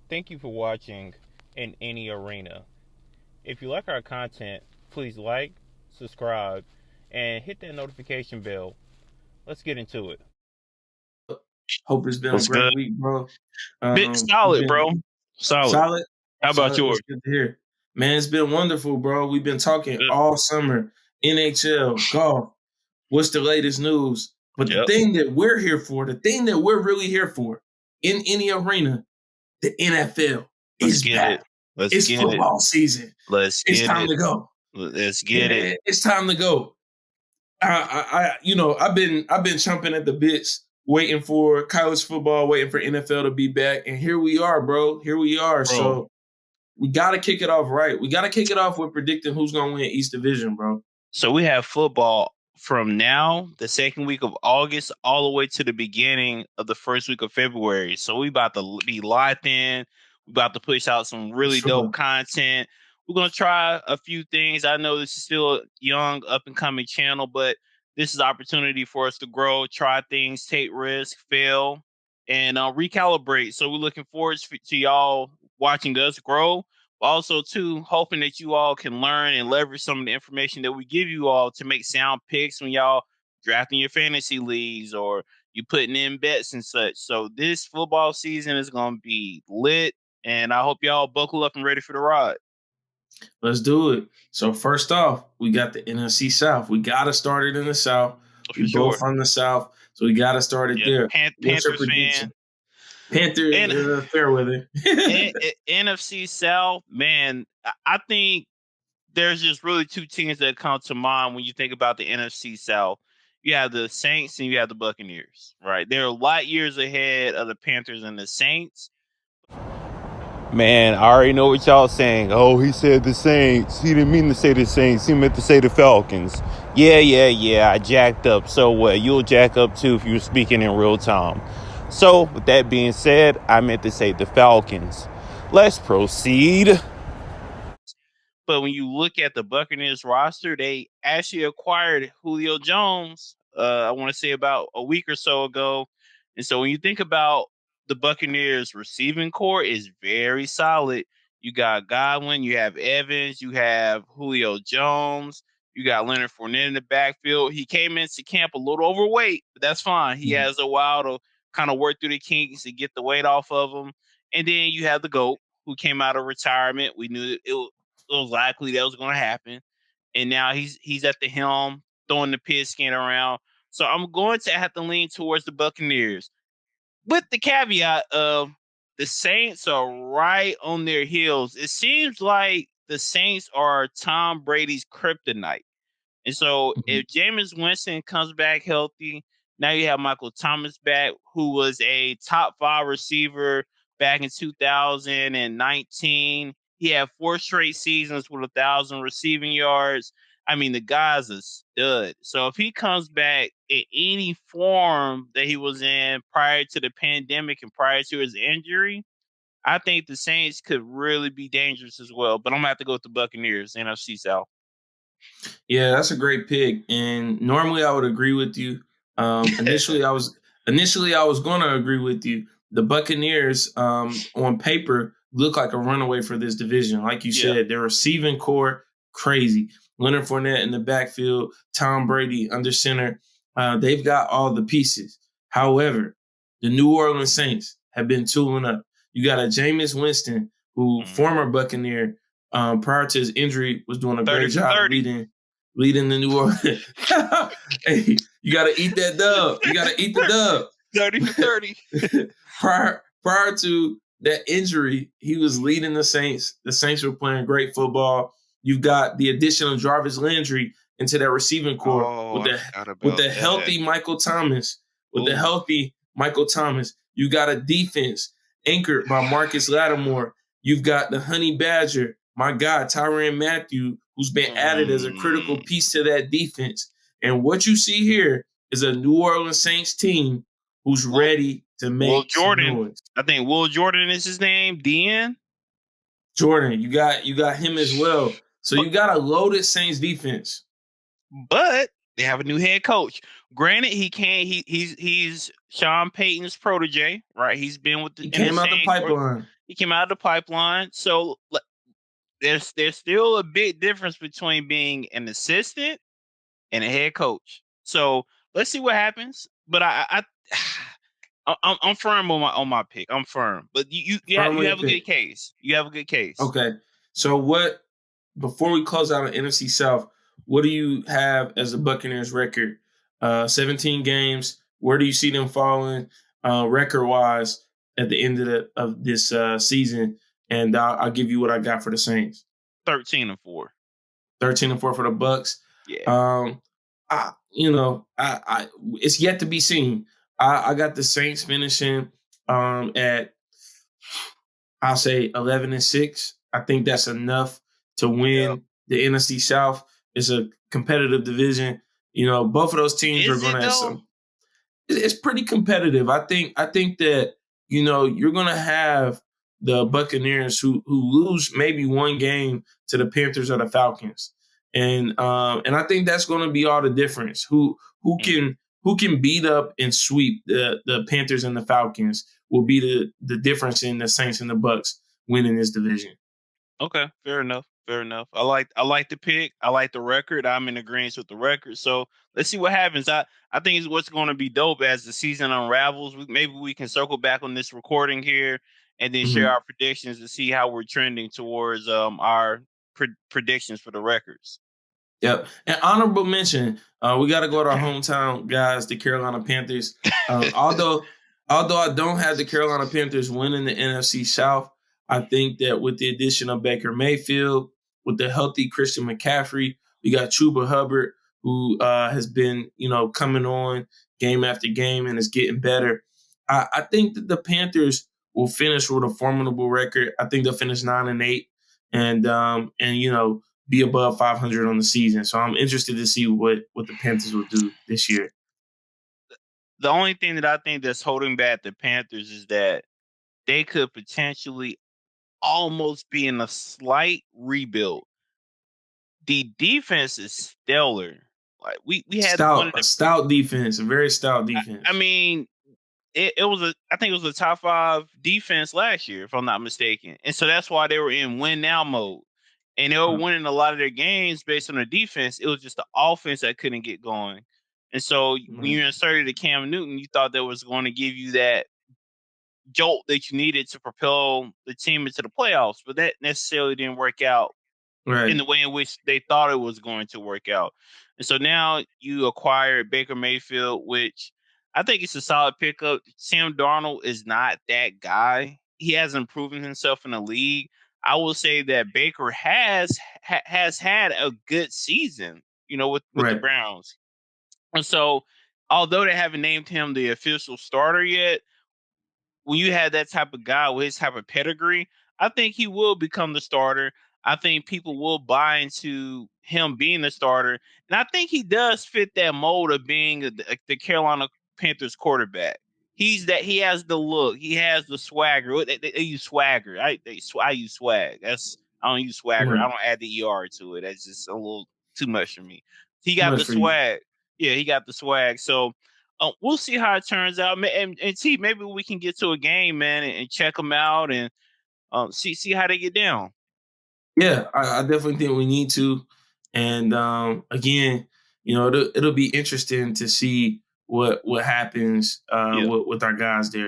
Thank you for watching in any arena. If you like our content, please like, subscribe, and hit that notification bell. Let's get into it. Hope it's been a What's great good? week, bro. Bit We've solid, been bro. Solid. solid. How about Solid. That's yours? good to hear. Man, it's been wonderful, bro. We've been talking Good. all summer. NHL, golf. What's the latest news? But the Yep. thing that we're here for, the thing that we're really here for in any arena, the NFL Let's is get it. back. Let's It's get it. football season. Let's It's get time it. to go. Let's get it. It's time to go. I've been chomping at the bits, waiting for college football, waiting for NFL to be back, and here we are, bro. Here we are. Bro. So we got to kick it off right. We got to kick it off with predicting who's going to win each division, bro. So we have football from now, the second week of August, all the way to the beginning of the first week of February. So we about to be locked in. We about to push out some really dope content. We're gonna try a few things. I know this is still a young, up and coming channel, but this is an opportunity for us to grow, try things, take risks, fail, and recalibrate. So we're looking forward to y'all watching us grow. Also, too, hoping that you all can learn and leverage some of the information that we give you all to make sound picks when y'all drafting your fantasy leagues or you putting in bets and such. So this football season is going to be lit, and I hope y'all buckle up and ready for the ride. Let's do it. So first off, we got the NFC South. We got to start it in the South. For We sure. both from the South, so we got to start it there. What's your Panthers prediction? fan. Panthers, fair weather. NFC South, man, I think there's just really two teams that come to mind when you think about the NFC South. You have the Saints and you have the Buccaneers, right? They're light years ahead of the Panthers and the Saints. Man, I already know what y'all saying. Oh, he said the Saints. He didn't mean to say the Saints. He meant to say the Falcons. Yeah. I jacked up. So what? You'll jack up too if you're speaking in real time. So, with that being said, I meant to say the Falcons. Let's proceed. But when you look at the Buccaneers roster, they actually acquired Julio Jones, I want to say about a week or so ago. And so when you think about the Buccaneers receiving core is very solid. You got Godwin, you have Evans, you have Julio Jones, you got Leonard Fournette in the backfield. He came into camp a little overweight, but that's fine. He has a while to kind of work through the kinks and get the weight off of him. And then you have the GOAT who came out of retirement. We knew it was likely that was going to happen, and now he's at the helm throwing the pigskin around. So I'm going to have to lean towards the Buccaneers, with the caveat of the Saints are right on their heels. It seems like the Saints are Tom Brady's kryptonite, and so if Jameis Winston comes back healthy, now you have Michael Thomas back, who was a top 5 receiver back in 2019. He had 4 straight seasons with 1,000 receiving yards. I mean, the guy's a stud. So if he comes back in any form that he was in prior to the pandemic and prior to his injury, I think the Saints could really be dangerous as well. But I'm going to have to go with the Buccaneers, NFC South. Yeah, that's a great pick. And normally I would agree with you. Initially I was going to agree with you. The Buccaneers, on paper, look like a runaway for this division. Like you said, their receiving core, crazy. Leonard Fournette in the backfield, Tom Brady under center. They've got all the pieces. However, the New Orleans Saints have been tooling up. You got a Jameis Winston, who former Buccaneer, prior to his injury, was doing a great job leading the New Orleans. Hey, you got to eat that dub. You got to eat the dub. 30 for 30. prior to that injury, he was leading the Saints. The Saints were playing great football. You've got the addition of Jarvis Landry into that receiving core with the healthy Michael Thomas. You got a defense anchored by Marcus Lattimore. You've got the Honey Badger, my guy, Tyrann Mathieu, who's been added as a critical piece to that defense. And what you see here is a New Orleans Saints team who's ready to make Will Jordan. noise. I think Will Jordan is his name. DN Jordan, you got him as well. So you got a loaded Saints defense. But they have a new head coach. Granted, he's Sean Payton's protege, right? He's been with He came out the pipeline. He came out of the pipeline. So there's still a big difference between being an assistant and a head coach. So let's see what happens. But I'm firm on my pick. I'm firm. But you Firmly have a good pick. case. You have a good case. Okay. So before we close out on NFC South, what do you have as the Buccaneers record? 17 games. Where do you see them falling record wise at the end of this season? And I'll give you what I got for the Saints. 13-4. 13-4 for the Bucs. Yeah. It's yet to be seen. I got the Saints finishing at, I'll say 11-6. I think that's enough to win the NFC South. It's a competitive division. Both of those teams are Is going it to have though? it's pretty competitive. I think that you're going to have the Buccaneers who lose maybe one game to the Panthers or the Falcons, and I think that's going to be all the difference. Who can beat up and sweep the Panthers and the Falcons will be the difference in the Saints and the Bucs winning this division. Okay, fair enough. Fair enough. I like the pick. I like the record. I'm in agreement with the record. So let's see what happens. I think it's what's going to be dope as the season unravels. Maybe we can circle back on this recording here and then share our predictions to see how we're trending towards our predictions for the records. Yep. And honorable mention, we got to go to our hometown guys, the Carolina Panthers. Although I don't have the Carolina Panthers winning the NFC South, I think that with the addition of Baker Mayfield, with the healthy Christian McCaffrey, we got Chuba Hubbard, who has been, coming on game after game and is getting better. I think that the Panthers will finish with a formidable record. I think they'll finish 9-8, and be above 500 on the season. So I'm interested to see what the Panthers will do this year. The only thing that I think that's holding back the Panthers is that they could potentially almost be in a slight rebuild. The defense is stellar. Like we had a stout defense, a very stout defense. I mean, I think it was a top 5 defense last year, if I'm not mistaken. And so that's why they were in win now mode. And they were winning a lot of their games based on the defense. It was just the offense that couldn't get going. And so when you inserted the Cam Newton, you thought that was going to give you that jolt that you needed to propel the team into the playoffs. But that necessarily didn't work out in the way in which they thought it was going to work out. And so now you acquired Baker Mayfield, which I think it's a solid pickup. Sam Darnold is not that guy. He hasn't proven himself in the league. I will say that Baker has had a good season, with the Browns. And so, although they haven't named him the official starter yet, when you have that type of guy with his type of pedigree, I think he will become the starter. I think people will buy into him being the starter. And I think he does fit that mold of being the Carolina Panthers quarterback. He has the look. He has the swagger. They use swagger. I use swag. I don't use swagger. I don't add the ER to it. That's just a little too much for me. He got the swag. Yeah, he got the swag. So we'll see how it turns out. And T, maybe we can get to a game, man, and check them out and see how they get down. Yeah, I definitely think we need to. And again, it'll be interesting to see what happens with our guys there.